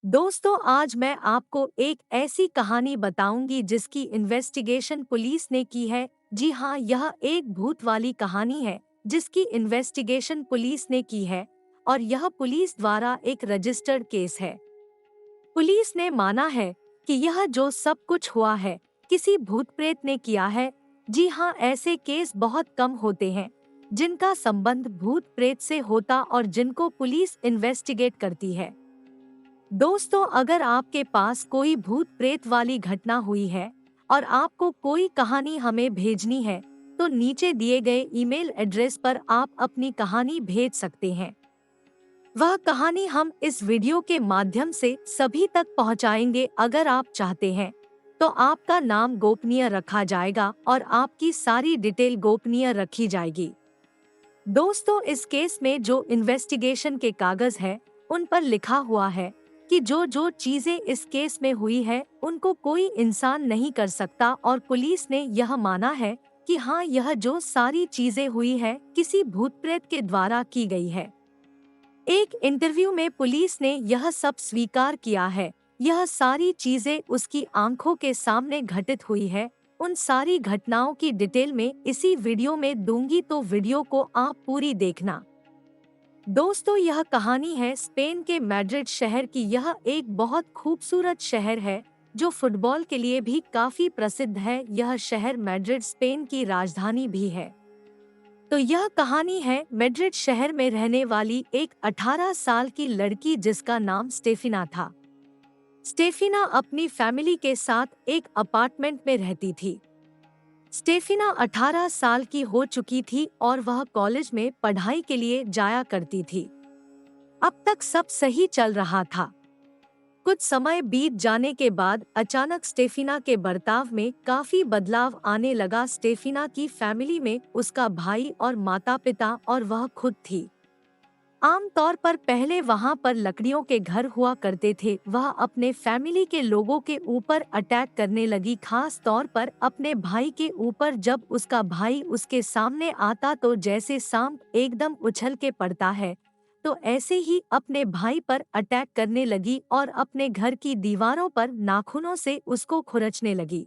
दोस्तों, आज मैं आपको एक ऐसी कहानी बताऊंगी जिसकी इन्वेस्टिगेशन पुलिस ने की है। जी हाँ, यह एक भूत वाली कहानी है जिसकी इन्वेस्टिगेशन पुलिस ने की है और यह पुलिस द्वारा एक रजिस्टर्ड केस है। पुलिस ने माना है कि यह जो सब कुछ हुआ है किसी भूत प्रेत ने किया है। जी हाँ, ऐसे केस बहुत कम होते हैं जिनका संबंध भूत प्रेत से होता और जिनको पुलिस इन्वेस्टिगेट करती है। दोस्तों, अगर आपके पास कोई भूत प्रेत वाली घटना हुई है और आपको कोई कहानी हमें भेजनी है, तो नीचे दिए गए ईमेल एड्रेस पर आप अपनी कहानी भेज सकते हैं। वह कहानी हम इस वीडियो के माध्यम से सभी तक पहुंचाएंगे। अगर आप चाहते हैं तो आपका नाम गोपनीय रखा जाएगा और आपकी सारी डिटेल गोपनीय रखी जाएगी। दोस्तों, इस केस में जो इन्वेस्टिगेशन के कागज है उन पर लिखा हुआ है कि जो जो चीजें इस केस में हुई है उनको कोई इंसान नहीं कर सकता और पुलिस ने यह माना है कि हाँ, यह जो सारी चीजें हुई है किसी भूत प्रेत के द्वारा की गई है। एक इंटरव्यू में पुलिस ने यह सब स्वीकार किया है। यह सारी चीजें उसकी आंखों के सामने घटित हुई है। उन सारी घटनाओं की डिटेल में इसी वीडियो में दूंगी, तो वीडियो को आप पूरी देखना। दोस्तों, यह कहानी है स्पेन के मैड्रिड शहर की। यह एक बहुत खूबसूरत शहर है जो फुटबॉल के लिए भी काफी प्रसिद्ध है। यह शहर मैड्रिड स्पेन की राजधानी भी है। तो यह कहानी है मैड्रिड शहर में रहने वाली एक 18 साल की लड़की जिसका नाम स्टेफिना था। स्टेफिना अपनी फैमिली के साथ एक अपार्टमेंट में रहती थी। स्टेफिना 18 साल की हो चुकी थी और वह कॉलेज में पढ़ाई के लिए जाया करती थी। अब तक सब सही चल रहा था। कुछ समय बीत जाने के बाद अचानक स्टेफिना के बर्ताव में काफी बदलाव आने लगा। स्टेफिना की फैमिली में उसका भाई और माता-पिता और वह खुद थी। आमतौर पर पहले वहां पर लकड़ियों के घर हुआ करते थे। वह अपने फैमिली के लोगों के ऊपर अटैक करने लगी, खास तौर पर अपने भाई के ऊपर। जब उसका भाई उसके सामने आता तो जैसे सांप एकदम उछल के पड़ता है, तो ऐसे ही अपने भाई पर अटैक करने लगी और अपने घर की दीवारों पर नाखूनों से उसको खुरचने लगी।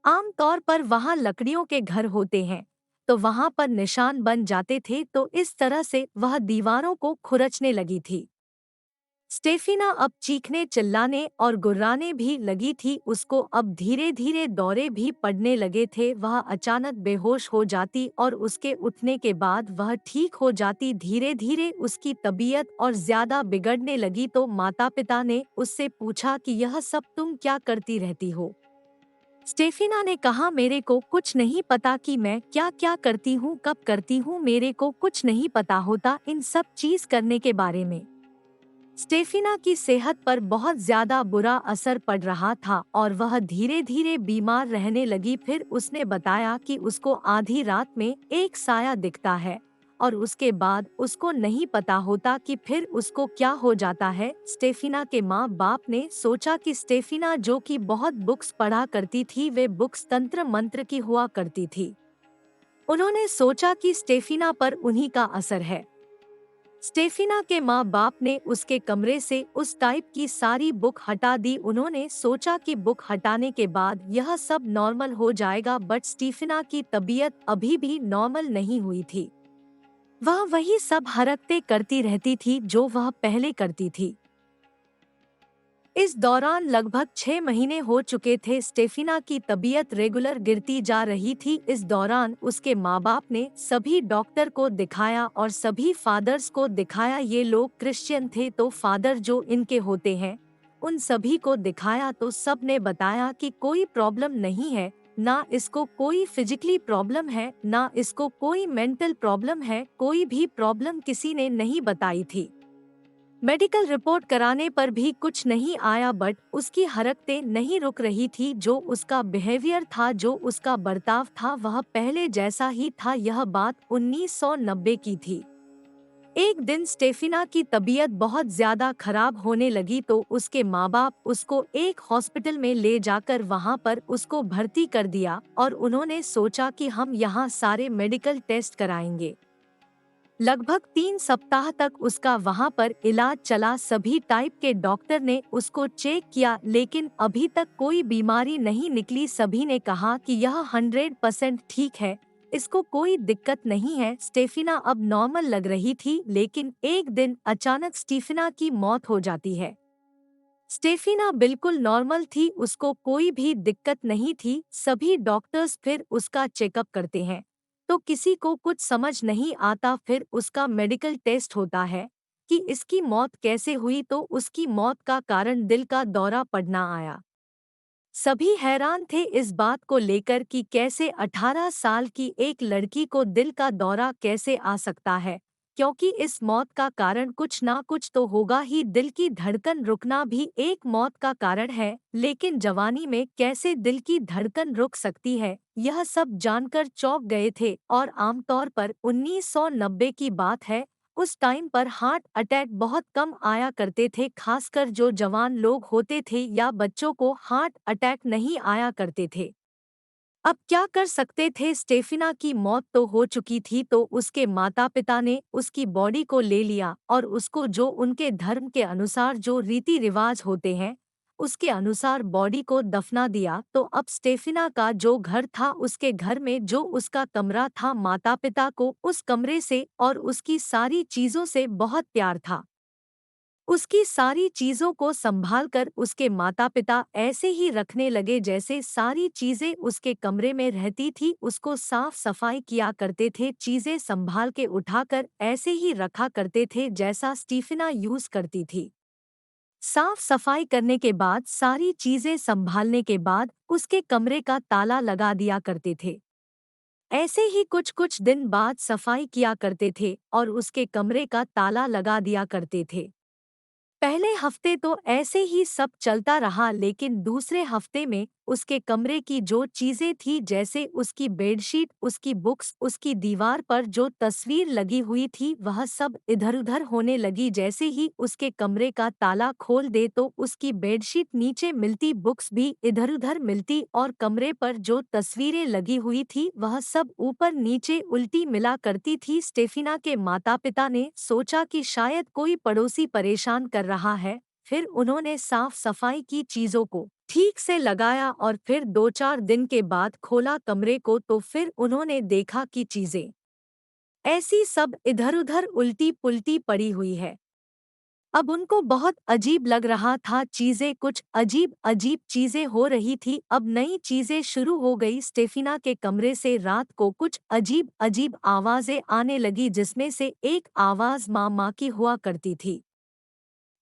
आमतौर पर वहां लकड़ियों के घर होते हैं तो वहां पर निशान बन जाते थे, तो इस तरह से वह दीवारों को खुरचने लगी थी। स्टेफिना अब चीखने चिल्लाने और गुर्राने भी लगी थी। उसको अब धीरे धीरे दौरे भी पड़ने लगे थे। वह अचानक बेहोश हो जाती और उसके उठने के बाद वह ठीक हो जाती। धीरे धीरे उसकी तबीयत और ज्यादा बिगड़ने लगी। तो माता पिता ने उससे पूछा कि यह सब तुम क्या करती रहती हो। स्टेफिना ने कहा, मेरे को कुछ नहीं पता कि मैं क्या क्या करती हूँ, कब करती हूँ, मेरे को कुछ नहीं पता होता इन सब चीज करने के बारे में। स्टेफिना की सेहत पर बहुत ज्यादा बुरा असर पड़ रहा था और वह धीरे धीरे बीमार रहने लगी। फिर उसने बताया कि उसको आधी रात में एक साया दिखता है और उसके बाद उसको नहीं पता होता कि फिर उसको क्या हो जाता है। स्टेफिना के माँ बाप ने सोचा कि स्टेफिना जो कि बहुत बुक्स पढ़ा करती थी, वे बुक्स तंत्र मंत्र की हुआ करती थी। उन्होंने सोचा कि स्टेफिना पर उन्हीं का असर है। स्टेफिना के माँ बाप ने उसके कमरे से उस टाइप की सारी बुक हटा दी। उन्होंने सोचा कि बुक हटाने के बाद यह सब नॉर्मल हो जाएगा, बट स्टेफिना की तबीयत अभी भी नॉर्मल नहीं हुई थी। वह वही सब हरकतें करती रहती थी जो वह पहले करती थी। इस दौरान लगभग 6 महीने हो चुके थे। स्टेफिना की तबीयत रेगुलर गिरती जा रही थी। इस दौरान उसके माँ बाप ने सभी डॉक्टर को दिखाया और सभी फादर्स को दिखाया। ये लोग क्रिश्चियन थे, तो फादर जो इनके होते हैं उन सभी को दिखाया, तो सब ने बताया कि कोई प्रॉब्लम नहीं है, ना इसको कोई फिजिकली प्रॉब्लम है, ना इसको कोई मेंटल प्रॉब्लम है। कोई भी प्रॉब्लम किसी ने नहीं बताई थी। मेडिकल रिपोर्ट कराने पर भी कुछ नहीं आया, बट उसकी हरकतें नहीं रुक रही थी। जो उसका बिहेवियर था, जो उसका बर्ताव था, वह पहले जैसा ही था। यह बात 1990 की थी। एक दिन स्टेफिना की तबीयत बहुत ज्यादा खराब होने लगी, तो उसके माँ बाप उसको एक हॉस्पिटल में ले जाकर वहां पर उसको भर्ती कर दिया और उन्होंने सोचा कि हम यहाँ सारे मेडिकल टेस्ट कराएंगे। लगभग 3 सप्ताह तक उसका वहां पर इलाज चला। सभी टाइप के डॉक्टर ने उसको चेक किया, लेकिन अभी तक कोई बीमारी नहीं निकली। सभी ने कहा कि यह 100% ठीक है, इसको कोई दिक्कत नहीं है। स्टेफिना अब नॉर्मल लग रही थी, लेकिन एक दिन अचानक स्टीफिना की मौत हो जाती है। स्टेफिना बिल्कुल नॉर्मल थी, उसको कोई भी दिक्कत नहीं थी। सभी डॉक्टर्स फिर उसका चेकअप करते हैं, तो किसी को कुछ समझ नहीं आता। फिर उसका मेडिकल टेस्ट होता है कि इसकी मौत कैसे हुई, तो उसकी मौत का कारण दिल का दौरा पड़ना आया। सभी हैरान थे इस बात को लेकर कि कैसे 18 साल की एक लड़की को दिल का दौरा कैसे आ सकता है, क्योंकि इस मौत का कारण कुछ ना कुछ तो होगा ही। दिल की धड़कन रुकना भी एक मौत का कारण है, लेकिन जवानी में कैसे दिल की धड़कन रुक सकती है, यह सब जानकर चौंक गए थे। और आमतौर पर 1990 की बात है, उस टाइम पर हार्ट अटैक बहुत कम आया करते थे, खासकर जो जवान लोग होते थे या बच्चों को हार्ट अटैक नहीं आया करते थे। अब क्या कर सकते थे, स्टेफिना की मौत तो हो चुकी थी, तो उसके माता पिता ने उसकी बॉडी को ले लिया और उसको जो उनके धर्म के अनुसार जो रीति रिवाज होते हैं, उसके अनुसार बॉडी को दफना दिया। तो अब स्टेफिना का जो घर था, उसके घर में जो उसका कमरा था, माता पिता को उस कमरे से और उसकी सारी चीजों से बहुत प्यार था। उसकी सारी चीजों को संभालकर उसके माता-पिता ऐसे ही रखने लगे जैसे सारी चीजें उसके कमरे में रहती थी। उसको साफ सफाई किया करते थे, चीजें संभाल के उठाकर ऐसे ही रखा करते थे जैसा स्टीफिना यूज करती थी। साफ सफाई करने के बाद, सारी चीजें संभालने के बाद उसके कमरे का ताला लगा दिया करते थे। ऐसे ही कुछ कुछ दिन बाद सफाई किया करते थे और उसके कमरे का ताला लगा दिया करते थे। पहले हफ्ते तो ऐसे ही सब चलता रहा, लेकिन दूसरे हफ्ते में उसके कमरे की जो चीजें थी, जैसे उसकी बेडशीट, उसकी बुक्स, उसकी दीवार पर जो तस्वीर लगी हुई थी, वह सब इधर-उधर होने लगी। जैसे ही उसके कमरे का ताला खोल दे तो उसकी बेडशीट नीचे मिलती, बुक्स भी इधर-उधर मिलती और कमरे पर जो तस्वीरें लगी हुई थी वह सब ऊपर नीचे उल्टी मिला करती थी। स्टेफिना के माता-पिता ने सोचा कि शायद कोई पड़ोसी परेशान कर रहा है। फिर उन्होंने साफ सफाई की, चीजों को ठीक से लगाया और फिर 2-4 दिन के बाद खोला कमरे को, तो फिर उन्होंने देखा कि चीजें ऐसी सब इधर-उधर उल्टी-पुल्टी पड़ी हुई है। अब उनको बहुत अजीब लग रहा था, चीजें कुछ अजीब अजीब चीजें हो रही थी। अब नई चीजें शुरू हो गई। स्टेफिना के कमरे से रात को कुछ अजीब अजीब आवाजें आने लगी, जिसमें से एक आवाज माँ माँ की हुआ करती थी।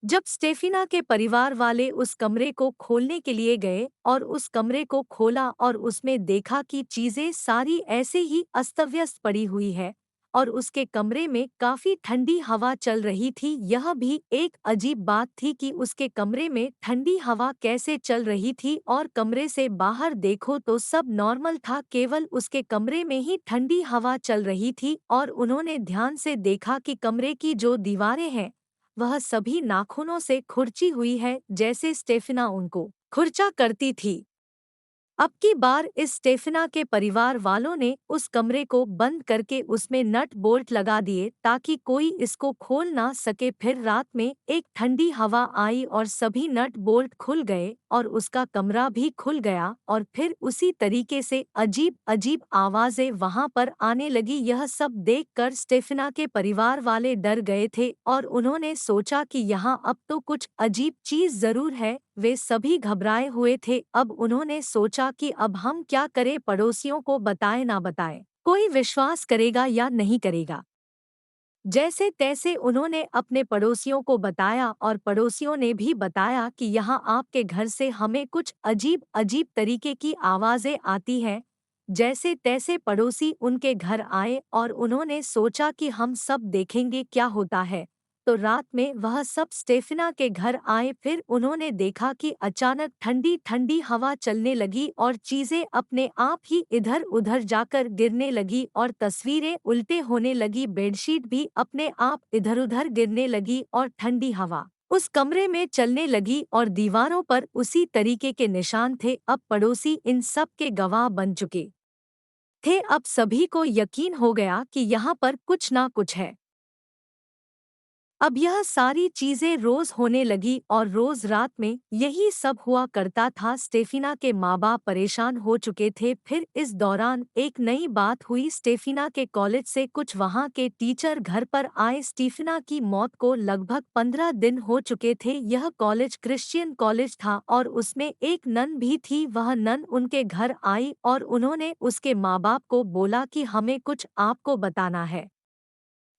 जब स्टेफिना के परिवार वाले उस कमरे को खोलने के लिए गए और उस कमरे को खोला और उसमें देखा कि चीजें सारी ऐसे ही अस्त-व्यस्त पड़ी हुई है और उसके कमरे में काफी ठंडी हवा चल रही थी। यह भी एक अजीब बात थी कि उसके कमरे में ठंडी हवा कैसे चल रही थी और कमरे से बाहर देखो तो सब नॉर्मल था, केवल उसके कमरे में ही ठंडी हवा चल रही थी। और उन्होंने ध्यान से देखा कि कमरे की जो दीवारें हैं, वह सभी नाखूनों से खुरची हुई है, जैसे स्टेफिना उनको खुरचा करती थी। अब की बार इस स्टेफिना के परिवार वालों ने उस कमरे को बंद करके उसमें नट बोल्ट लगा दिए ताकि कोई इसको खोल ना सके। फिर रात में एक ठंडी हवा आई और सभी नट बोल्ट खुल गए और उसका कमरा भी खुल गया और फिर उसी तरीके से अजीब अजीब आवाजें वहां पर आने लगी। यह सब देखकर स्टेफिना के परिवार वाले डर गए थे और उन्होंने सोचा कि यहाँ अब तो कुछ अजीब चीज जरूर है। वे सभी घबराए हुए थे। अब उन्होंने सोचा कि अब हम क्या करें, पड़ोसियों को बताएं ना बताएं, कोई विश्वास करेगा या नहीं करेगा। जैसे तैसे उन्होंने अपने पड़ोसियों को बताया और पड़ोसियों ने भी बताया कि यहाँ आपके घर से हमें कुछ अजीब अजीब तरीके की आवाजें आती हैं। जैसे तैसे पड़ोसी उनके घर आए और उन्होंने सोचा कि हम सब देखेंगे क्या होता है। तो रात में वह सब स्टेफिना के घर आए। फिर उन्होंने देखा कि अचानक ठंडी ठंडी हवा चलने लगी और चीजें अपने आप ही इधर उधर जाकर गिरने लगी और तस्वीरें उल्टे होने लगी, बेडशीट भी अपने आप इधर उधर गिरने लगी और ठंडी हवा उस कमरे में चलने लगी और दीवारों पर उसी तरीके के निशान थे। अब पड़ोसी इन सब के गवाह बन चुके थे। अब सभी को यकीन हो गया कि यहाँ पर कुछ ना कुछ है। अब यह सारी चीजें रोज होने लगी और रोज रात में यही सब हुआ करता था। स्टेफिना के माँ बाप परेशान हो चुके थे। फिर इस दौरान एक नई बात हुई। स्टेफिना के कॉलेज से कुछ वहाँ के टीचर घर पर आए। स्टीफिना की मौत को लगभग 15 दिन हो चुके थे। यह कॉलेज क्रिश्चियन कॉलेज था और उसमें एक नन भी थी। वह नन उनके घर आई और उन्होंने उसके माँ बाप को बोला कि हमें कुछ आपको बताना है।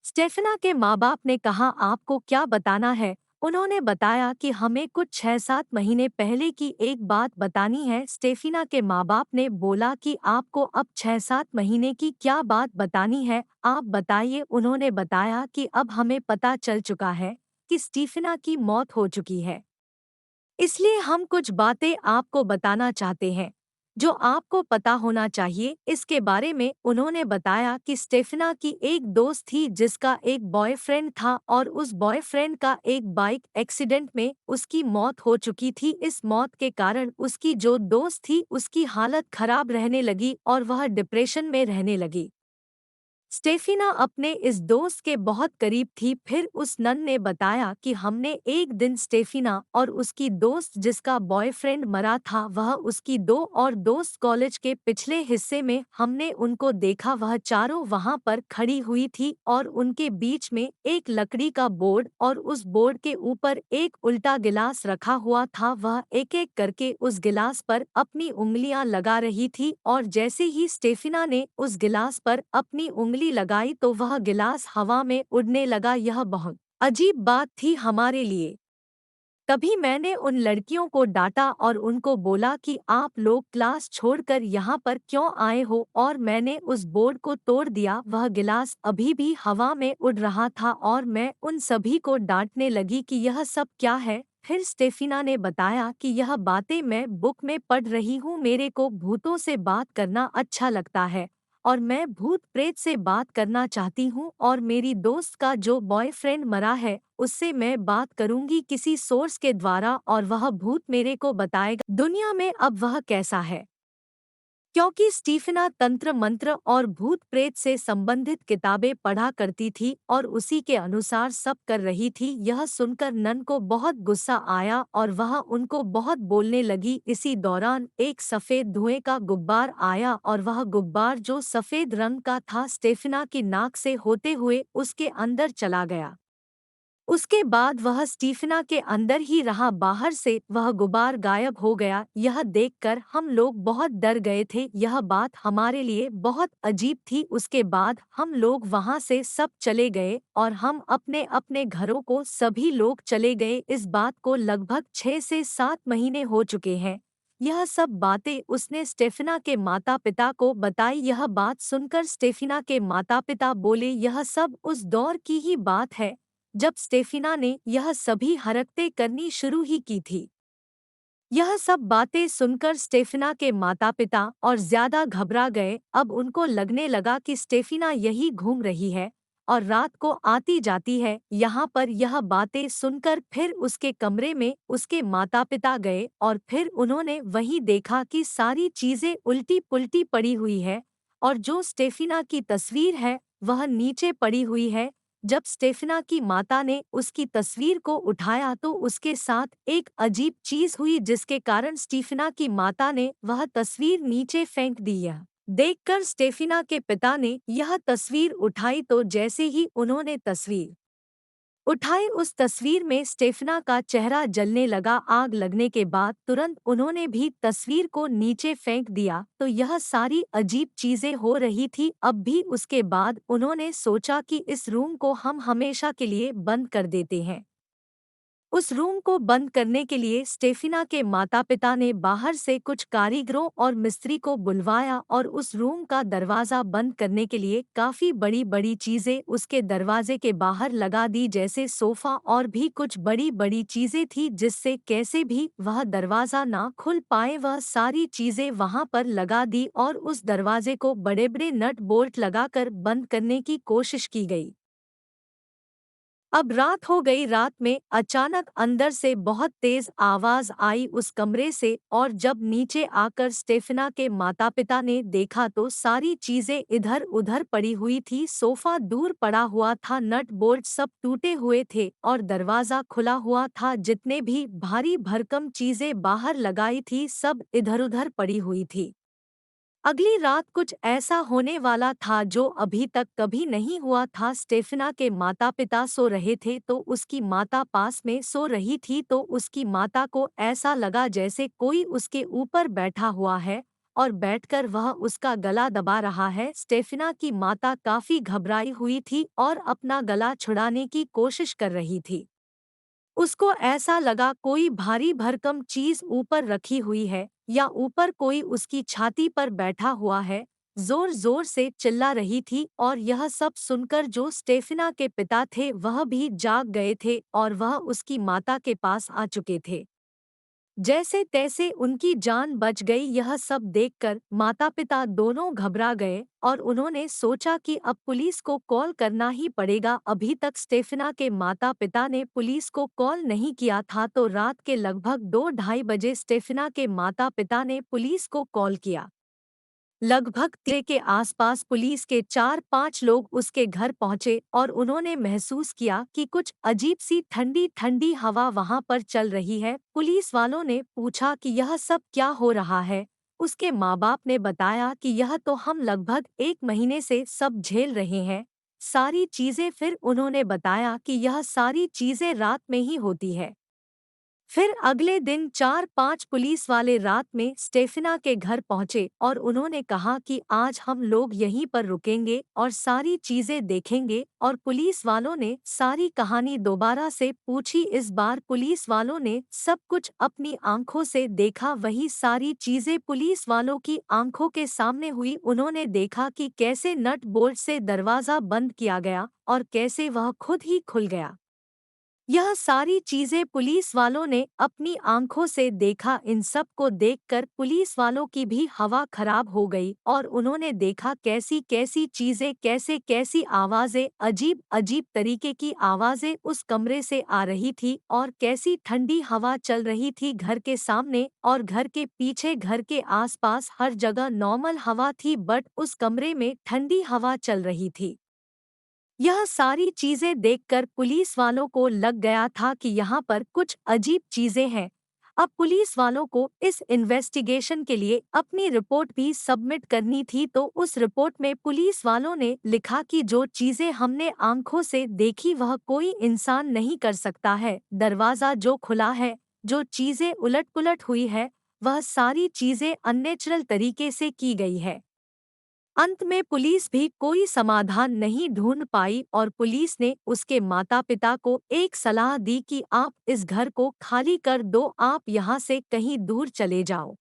स्टेफना के माँ बाप ने कहा, आपको क्या बताना है? उन्होंने बताया कि हमें कुछ 6-7 महीने पहले की एक बात बतानी है। स्टेफिना के माँ बाप ने बोला कि आपको अब 6-7 महीने की क्या बात बतानी है, आप बताइए। उन्होंने बताया कि अब हमें पता चल चुका है कि स्टीफिना की मौत हो चुकी है, इसलिए हम कुछ बातें आपको बताना चाहते हैं जो आपको पता होना चाहिए इसके बारे में। उन्होंने बताया कि स्टेफना की एक दोस्त थी जिसका एक बॉयफ्रेंड था और उस बॉयफ्रेंड का एक बाइक एक्सीडेंट में उसकी मौत हो चुकी थी। इस मौत के कारण उसकी जो दोस्त थी उसकी हालत खराब रहने लगी और वह डिप्रेशन में रहने लगी। स्टेफिना अपने इस दोस्त के बहुत करीब थी। फिर उस नन ने बताया कि हमने एक दिन स्टेफिना और उसकी दोस्त जिसका बॉयफ्रेंड मरा था वह उसकी दो और दोस्त कॉलेज के पिछले हिस्से में हमने उनको देखा। वह चारों वहां पर खड़ी हुई थी और उनके बीच में एक लकड़ी का बोर्ड और उस बोर्ड के ऊपर एक उल्टा गिलास रखा हुआ था। वह एक एक करके उस गिलास पर अपनी उंगलियां लगा रही थी और जैसे ही स्टेफिना ने उस गिलास पर अपनी उंगली लगाई तो वह गिलास हवा में उड़ने लगा। यह बहुत अजीब बात थी हमारे लिए। तभी मैंने उन लड़कियों को डांटा और उनको बोला कि आप लोग क्लास छोड़कर यहाँ पर क्यों आए हो, और मैंने उस बोर्ड को तोड़ दिया। वह गिलास अभी भी हवा में उड़ रहा था और मैं उन सभी को डांटने लगी कि यह सब क्या है। फिर स्टेफिना ने बताया कि यह बातें मैं बुक में पढ़ रही हूँ, मेरे को भूतों से बात करना अच्छा लगता है और मैं भूत प्रेत से बात करना चाहती हूँ और मेरी दोस्त का जो बॉयफ्रेंड मरा है उससे मैं बात करूंगी किसी सोर्स के द्वारा और वह भूत मेरे को बताएगा दुनिया में अब वह कैसा है। क्योंकि स्टीफना तंत्र मंत्र और भूत प्रेत से संबंधित किताबें पढ़ा करती थी और उसी के अनुसार सब कर रही थी। यह सुनकर नन को बहुत गुस्सा आया और वह उनको बहुत बोलने लगी। इसी दौरान एक सफेद धुएं का गुब्बार आया और वह गुब्बार जो सफेद रंग का था स्टेफना की नाक से होते हुए उसके अंदर चला गया। उसके बाद वह स्टीफना के अंदर ही रहा, बाहर से वह गुबार गायब हो गया। यह देखकर हम लोग बहुत डर गए थे। यह बात हमारे लिए बहुत अजीब थी। उसके बाद हम लोग वहां से सब चले गए और हम अपने अपने घरों को सभी लोग चले गए। इस बात को लगभग 6 से 7 महीने हो चुके हैं। यह सब बातें उसने स्टेफिना के माता पिता को बताई। यह बात सुनकर स्टेफिना के माता पिता बोले, यह सब उस दौर की ही बात है जब स्टेफिना ने यह सभी हरकतें करनी शुरू ही की थी। यह सब बातें सुनकर स्टेफिना के माता-पिता और ज्यादा घबरा गए। अब उनको लगने लगा कि स्टेफिना यही घूम रही है और रात को आती जाती है यहाँ पर। यह बातें सुनकर फिर उसके कमरे में उसके माता-पिता गए और फिर उन्होंने वहीं देखा कि सारी चीजें उल्टी-पुल्टी पड़ी हुई है और जो स्टेफिना की तस्वीर है वह नीचे पड़ी हुई है। जब स्टेफना की माता ने उसकी तस्वीर को उठाया तो उसके साथ एक अजीब चीज हुई जिसके कारण स्टीफना की माता ने वह तस्वीर नीचे फेंक दी। यह देखकर स्टेफिना के पिता ने यह तस्वीर उठाई तो जैसे ही उन्होंने तस्वीर उठाई उस तस्वीर में स्टेफना का चेहरा जलने लगा। आग लगने के बाद तुरंत उन्होंने भी तस्वीर को नीचे फेंक दिया। तो यह सारी अजीब चीजें हो रही थी अब भी। उसके बाद उन्होंने सोचा कि इस रूम को हम हमेशा के लिए बंद कर देते हैं। उस रूम को बंद करने के लिए स्टेफिना के माता-पिता ने बाहर से कुछ कारीगरों और मिस्त्री को बुलवाया और उस रूम का दरवाज़ा बंद करने के लिए काफ़ी बड़ी-बड़ी चीज़ें उसके दरवाजे के बाहर लगा दी, जैसे सोफ़ा और भी कुछ बड़ी-बड़ी चीज़ें थी जिससे कैसे भी वह दरवाज़ा ना खुल पाए। वह सारी चीज़ें वहां पर लगा दी और उस दरवाजे को बड़े-बड़े नट बोल्ट लगाकर बंद करने की कोशिश की गई। अब रात हो गई। रात में अचानक अंदर से बहुत तेज आवाज आई उस कमरे से, और जब नीचे आकर स्टेफना के माता पिता ने देखा तो सारी चीजें इधर उधर पड़ी हुई थी। सोफा दूर पड़ा हुआ था, नट बोल्ट सब टूटे हुए थे और दरवाजा खुला हुआ था। जितने भी भारी भरकम चीजें बाहर लगाई थी सब इधर उधर पड़ी हुई थी। अगली रात कुछ ऐसा होने वाला था जो अभी तक कभी नहीं हुआ था। स्टेफना के माता पिता सो रहे थे तो उसकी माता पास में सो रही थी, तो उसकी माता को ऐसा लगा जैसे कोई उसके ऊपर बैठा हुआ है और बैठकर वह उसका गला दबा रहा है। स्टेफना की माता काफी घबराई हुई थी और अपना गला छुड़ाने की कोशिश कर रही थी। उसको ऐसा लगा कोई भारी भरकम चीज ऊपर रखी हुई है या ऊपर कोई उसकी छाती पर बैठा हुआ है। जोर जोर से चिल्ला रही थी और यह सब सुनकर जो स्टेफिना के पिता थे वह भी जाग गए थे और वह उसकी माता के पास आ चुके थे। जैसे तैसे उनकी जान बच गई। यह सब देखकर माता पिता दोनों घबरा गए और उन्होंने सोचा कि अब पुलिस को कॉल करना ही पड़ेगा। अभी तक स्टेफिना के माता पिता ने पुलिस को कॉल नहीं किया था, तो रात के लगभग 2-2:30 बजे स्टेफिना के माता पिता ने पुलिस को कॉल किया। लगभग 3 के आसपास पुलिस के 4-5 लोग उसके घर पहुंचे और उन्होंने महसूस किया कि कुछ अजीब सी ठंडी ठंडी हवा वहां पर चल रही है। पुलिस वालों ने पूछा कि यह सब क्या हो रहा है। उसके माँ बाप ने बताया कि यह तो हम लगभग 1 महीने से सब झेल रहे हैं सारी चीजें। फिर उन्होंने बताया कि यह सारी चीजें रात में ही होती है। फिर अगले दिन 4-5 पुलिस वाले रात में स्टेफिना के घर पहुंचे और उन्होंने कहा कि आज हम लोग यहीं पर रुकेंगे और सारी चीजें देखेंगे। और पुलिस वालों ने सारी कहानी दोबारा से पूछी। इस बार पुलिस वालों ने सब कुछ अपनी आंखों से देखा, वही सारी चीजें पुलिस वालों की आंखों के सामने हुई। उन्होंने देखा कि कैसे नट बोल्ट से दरवाजा बंद किया गया और कैसे वह खुद ही खुल गया। यह सारी चीजें पुलिस वालों ने अपनी आंखों से देखा। इन सब को देखकर पुलिस वालों की भी हवा खराब हो गई और उन्होंने देखा कैसी कैसी चीजें, कैसे कैसी आवाजें, अजीब अजीब तरीके की आवाजें उस कमरे से आ रही थी और कैसी ठंडी हवा चल रही थी घर के सामने और घर के पीछे। घर के आसपास हर जगह नॉर्मल हवा थी, बट उस कमरे में ठंडी हवा चल रही थी। यह सारी चीजें देखकर पुलिस वालों को लग गया था कि यहाँ पर कुछ अजीब चीजें हैं। अब पुलिस वालों को इस इन्वेस्टिगेशन के लिए अपनी रिपोर्ट भी सबमिट करनी थी, तो उस रिपोर्ट में पुलिस वालों ने लिखा कि जो चीजें हमने आंखों से देखी वह कोई इंसान नहीं कर सकता है। दरवाजा जो खुला है, जो चीजें उलट पुलट हुई है, वह सारी चीजें अननेचुरल तरीके से की गई है। अंत में पुलिस भी कोई समाधान नहीं ढूंढ पाई और पुलिस ने उसके माता पिता को एक सलाह दी कि आप इस घर को खाली कर दो, आप यहाँ से कहीं दूर चले जाओ।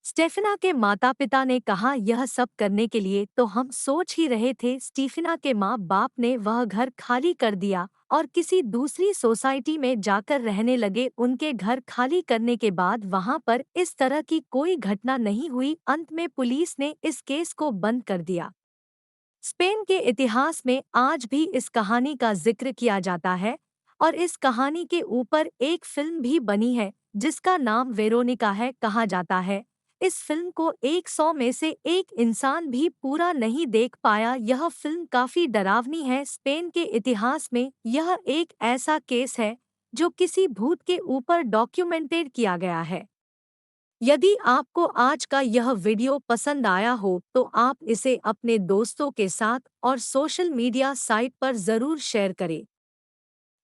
स्टेफिना के माता पिता ने कहा यह सब करने के लिए तो हम सोच ही रहे थे। स्टीफिना के माँ बाप ने वह घर खाली कर दिया और किसी दूसरी सोसाइटी में जाकर रहने लगे। उनके घर खाली करने के बाद वहां पर इस तरह की कोई घटना नहीं हुई। अंत में पुलिस ने इस केस को बंद कर दिया। स्पेन के इतिहास में आज भी इस कहानी का जिक्र किया जाता है और इस कहानी के ऊपर एक फिल्म भी बनी है जिसका नाम वेरोनिका है। कहा जाता है इस फिल्म को 100 में से एक इंसान भी पूरा नहीं देख पाया। यह फिल्म काफी डरावनी है। स्पेन के इतिहास में यह एक ऐसा केस है जो किसी भूत के ऊपर डॉक्यूमेंटेड किया गया है। यदि आपको आज का यह वीडियो पसंद आया हो तो आप इसे अपने दोस्तों के साथ और सोशल मीडिया साइट पर ज़रूर शेयर करें।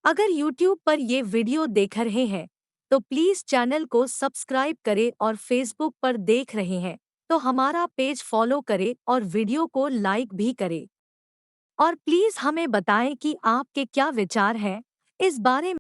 अगर YouTube पर ये वीडियो देख रहे हैं तो प्लीज़ चैनल को सब्सक्राइब करें और Facebook पर देख रहे हैं तो हमारा पेज फॉलो करें और वीडियो को लाइक भी करें। और प्लीज़ हमें बताएं कि आपके क्या विचार हैं इस बारे में।